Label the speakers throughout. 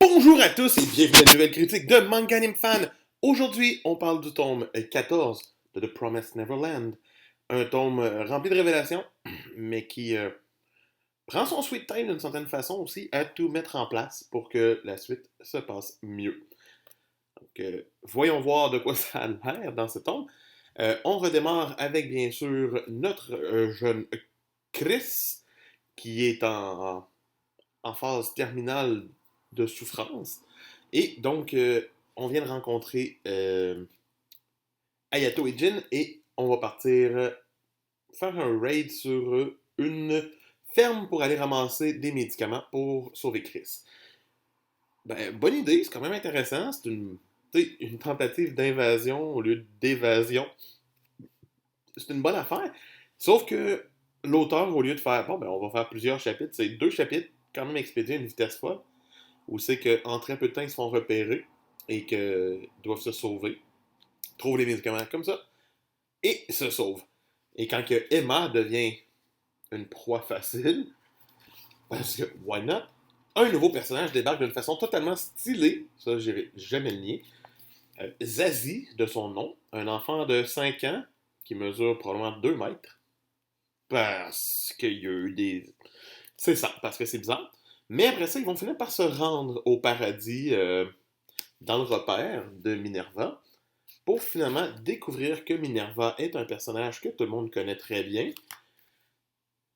Speaker 1: Bonjour à tous et bienvenue à une nouvelle critique de Manga Anime Fan. Aujourd'hui, on parle du tome 14 de The Promised Neverland. Un tome rempli de révélations, mais qui prend son sweet time d'une certaine façon aussi à tout mettre en place pour que la suite se passe mieux. Donc, voyons voir de quoi ça a l'air dans ce tome. On redémarre avec bien sûr notre jeune Chris qui est en phase terminale de souffrance. Et donc, on vient de rencontrer Ayato et Jin et on va partir faire un raid sur une ferme pour aller ramasser des médicaments pour sauver Chris. Ben, bonne idée, c'est quand même intéressant. C'est une tentative d'invasion au lieu d'évasion. C'est une bonne affaire. Sauf que l'auteur, au lieu de faire, bon, ben, on va faire plusieurs chapitres, c'est 2 chapitres, quand même expédiés à une vitesse folle, où c'est qu'en très peu de temps, ils se font repérer et qu'ils doivent se sauver, trouvent les médicaments comme ça, et se sauvent. Et quand que Emma devient une proie facile, parce que why not, un nouveau personnage débarque d'une façon totalement stylée, ça j'ai jamais le nié. Zazie, de son nom, un enfant de 5 ans qui mesure probablement 2 mètres, parce qu'il y a eu des... C'est ça, parce que c'est bizarre. Mais après ça, ils vont finir par se rendre au paradis dans le repère de Minerva pour finalement découvrir que Minerva est un personnage que tout le monde connaît très bien.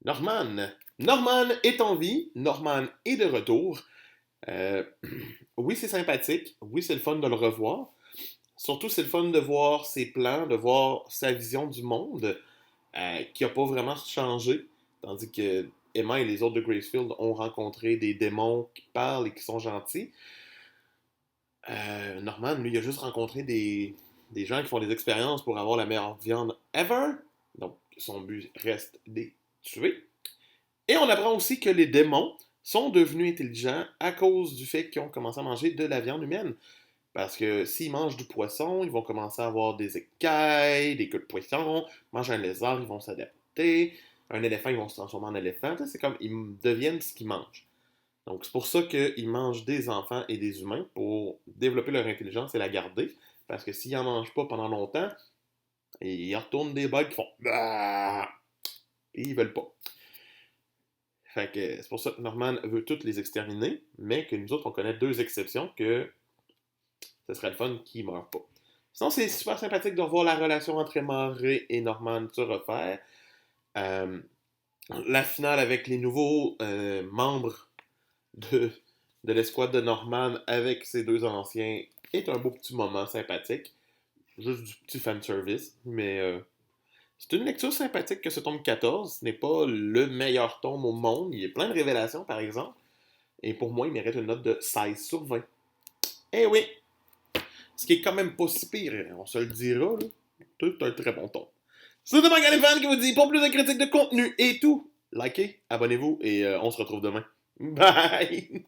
Speaker 1: Norman. Norman est en vie. Norman est de retour. Euh, oui, c'est sympathique. Oui, c'est le fun de le revoir. Surtout, c'est le fun de voir ses plans, de voir sa vision du monde, qui n'a pas vraiment changé. Tandis que Emma et les autres de Gracefield ont rencontré des démons qui parlent et qui sont gentils. Norman, lui, il a juste rencontré des gens qui font des expériences pour avoir la meilleure viande ever. Donc, son but reste de les tuer. Et on apprend aussi que les démons sont devenus intelligents à cause du fait qu'ils ont commencé à manger de la viande humaine. Parce que s'ils mangent du poisson, ils vont commencer à avoir des écailles, des queues de poisson. Mangent un lézard, ils vont s'adapter. Un éléphant, ils vont se transformer en éléphant. C'est comme, ils deviennent ce qu'ils mangent. Donc, c'est pour ça qu'ils mangent des enfants et des humains pour développer leur intelligence et la garder. Parce que s'ils n'en mangent pas pendant longtemps, ils retournent des bugs qui font ah! Et ils veulent pas. Fait que c'est pour ça que Norman veut toutes les exterminer, mais que nous autres, on connaît 2 exceptions que ce serait le fun qu'ils meurent pas. Sinon, c'est super sympathique de revoir la relation entre Emma Ray et Norman se refaire. Euh, la finale avec les nouveaux membres de, de l'escouade de Norman avec ses 2 anciens est un beau petit moment sympathique. Juste du petit fanservice, mais c'est une lecture sympathique que ce tome 14. Ce n'est pas le meilleur tome au monde. Il y a plein de révélations, par exemple. Et pour moi, il mérite une note de 16 sur 20. Eh oui! Ce qui est quand même pas si pire, on se le dira, là. C'est un très bon tome. C'est de Manga Fan qui vous dit pour plus de critiques de contenu et tout, likez, abonnez-vous et on se retrouve demain. Bye!